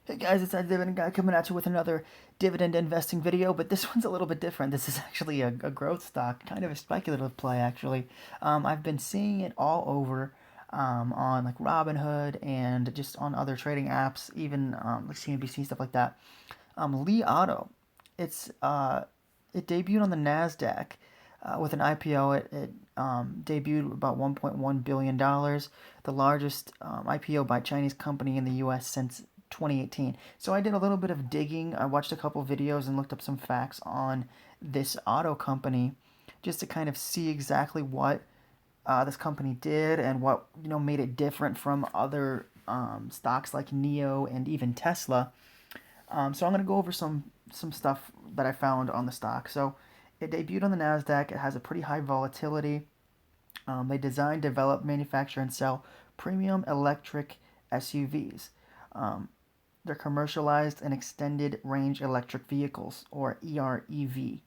Hey guys, it's that Dividend guy coming at you with another dividend investing video, but this one's a little bit different. This is actually a growth stock, kind of a speculative play actually. I've been seeing it all over on like Robinhood and just on other trading apps, even like CNBC stuff like that. Lee Auto, it's it debuted on the Nasdaq with an IPO. It debuted about 1.1 billion dollars, the largest IPO by a Chinese company in the U.S. since 2018. So I did a little bit of digging. I watched a couple videos and looked up some facts on this auto company, just to kind of see exactly what this company did and what made it different from other stocks like Neo and even Tesla. So I'm going to go over some stuff that I found on the stock. So it debuted on the Nasdaq. It has a pretty high volatility. They design, develop, manufacture, and sell premium electric SUVs. Um, they're commercialized and extended range electric vehicles, or EREV.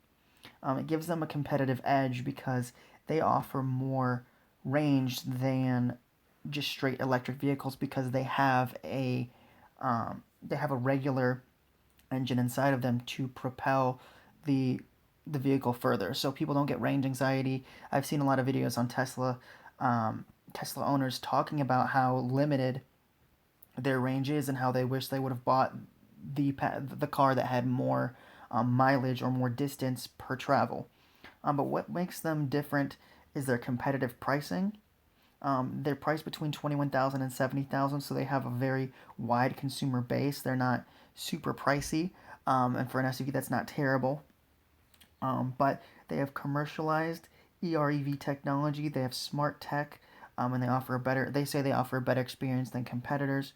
It gives them a competitive edge because they offer more range than just straight electric vehicles because they have a regular engine inside of them to propel the the vehicle further, so people don't get range anxiety. I've seen a lot of videos on Tesla owners talking about how limited their range is and how they wish they would have bought the car that had more mileage or more distance per travel. But what makes them different is their competitive pricing. They're priced between 21,000 and 70,000, so they have a very wide consumer base. They're not super pricey, and for an SUV, that's not terrible. But they have commercialized EREV technology. They have smart tech, and they offer a better. They say they offer a better experience than competitors,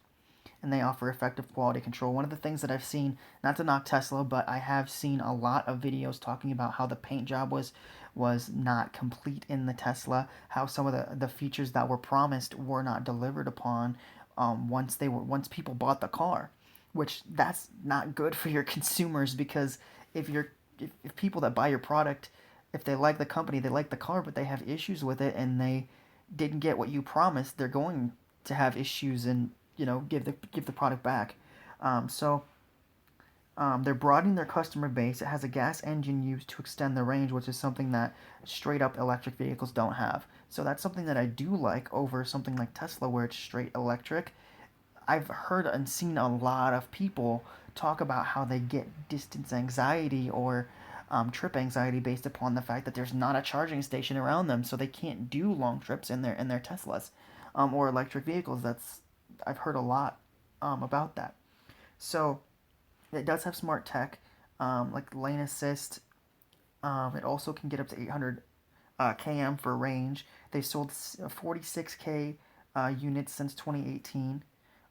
and they offer effective quality control. One of the things that I've seen, not to knock Tesla, but I have seen a lot of videos talking about how the paint job was not complete in the Tesla, how some of the features that were promised were not delivered upon once people bought the car, which that's not good for your consumers because if you're if people that buy your product, if they like the company, they like the car, but they have issues with it and they didn't get what you promised, they're going to have issues and give the product back. So they're broadening their customer base. It has a gas engine used to extend the range, which is something that straight up electric vehicles don't have. So that's something that I do like over something like Tesla, where it's straight electric. I've heard and seen a lot of people talk about how they get distance anxiety or trip anxiety based upon the fact that there's not a charging station around them, so they can't do long trips in their Teslas or electric vehicles. That's I've heard a lot about that. So it does have smart tech, like lane assist. It also can get up to 800 km for range. They sold 46K units since 2018.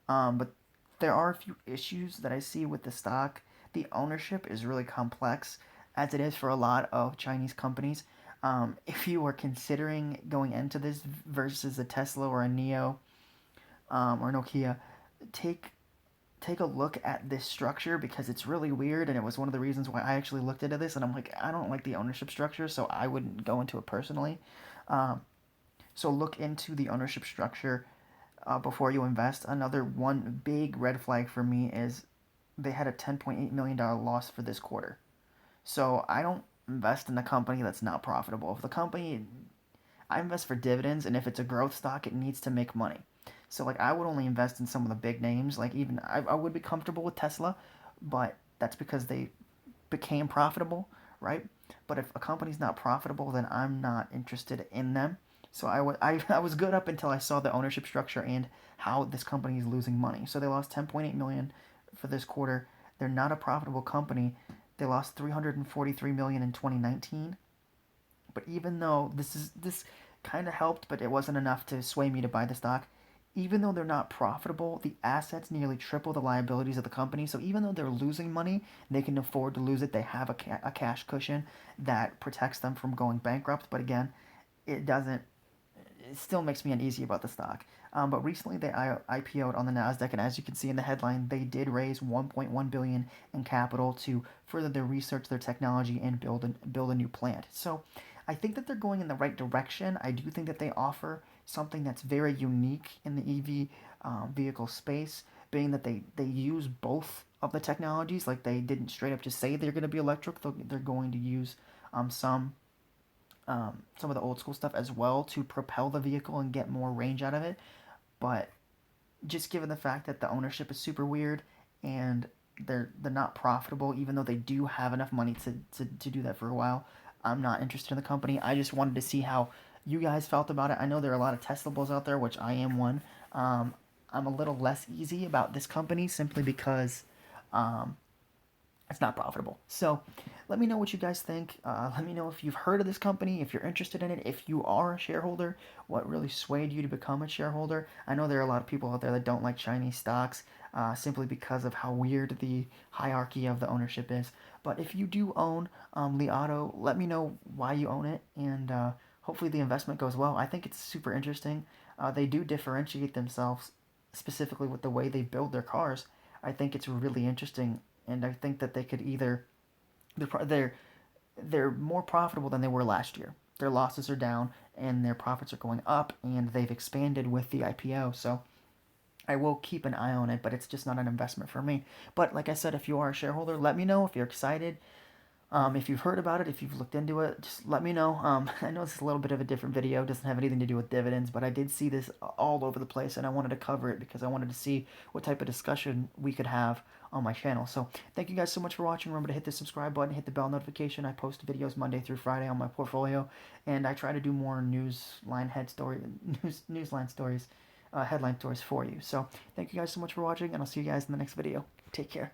But there are a few issues that I see with the stock. The ownership is really complex, as it is for a lot of Chinese companies. If you are considering going into this versus a Tesla or a Neo or Nokia, take take a look at this structure because it's really weird, and it was one of the reasons why I actually looked into this. And I'm like, I don't like the ownership structure, so I wouldn't go into it personally. Um, so look into the ownership structure before you invest. Another one big red flag for me is they had a $10.8 million loss for this quarter. So I don't invest in a company that's not profitable. If the company, I invest for dividends, and if it's a growth stock, it needs to make money. So like I would only invest in some of the big names. Like even I would be comfortable with Tesla, but that's because they became profitable, right? But if a company's not profitable, then I'm not interested in them. So I was good up until I saw the ownership structure and how this company is losing money. So they lost 10.8 million for this quarter. They're not a profitable company. They lost 343 million in 2019. But even though this kind of helped, but it wasn't enough to sway me to buy the stock. Even though they're not profitable, the assets nearly triple the liabilities of the company. So even though they're losing money, they can afford to lose it. They have a cash cushion that protects them from going bankrupt. But again, it doesn't. It still makes me uneasy about the stock. But recently they IPO'd on the Nasdaq, and as you can see in the headline, they did raise 1.1 billion in capital to further their research, their technology, and build a new plant. So I think that they're going in the right direction. I do think that they offer something that's very unique in the EV vehicle space being that they use both of the technologies. Like they didn't straight up just say they're going to be electric. They're going to use some of the old school stuff as well to propel the vehicle and get more range out of it. But just given the fact that the ownership is super weird and they're not profitable, even though they do have enough money to do that for a while, I'm not interested in the company. I just wanted to see how you guys felt about it. I know there are a lot of Tesla bulls out there, which I am one. I'm a little less easy about this company simply because um, it's not profitable. So let me know what you guys think. Let me know if you've heard of this company, if you're interested in it, if you are a shareholder, what really swayed you to become a shareholder. I know there are a lot of people out there that don't like Chinese stocks simply because of how weird the hierarchy of the ownership is. But if you do own Li Auto, let me know why you own it, and hopefully the investment goes well. I think it's super interesting. They do differentiate themselves specifically with the way they build their cars. I think it's really interesting, and I think that they could either they're they're more profitable than they were last year. Their losses are down and their profits are going up, and they've expanded with the IPO. So I will keep an eye on it, but it's just not an investment for me. But like I said, if you are a shareholder, let me know if you're excited. If you've heard about it, if you've looked into it, just let me know. I know it's a little bit of a different video. It doesn't have anything to do with dividends, but I did see this all over the place, and I wanted to cover it because I wanted to see what type of discussion we could have on my channel. So thank you guys so much for watching. Remember to hit the subscribe button, hit the bell notification. I post videos Monday through Friday on my portfolio, and I try to do more newsline stories, headline stories for you. So thank you guys so much for watching, and I'll see you guys in the next video. Take care.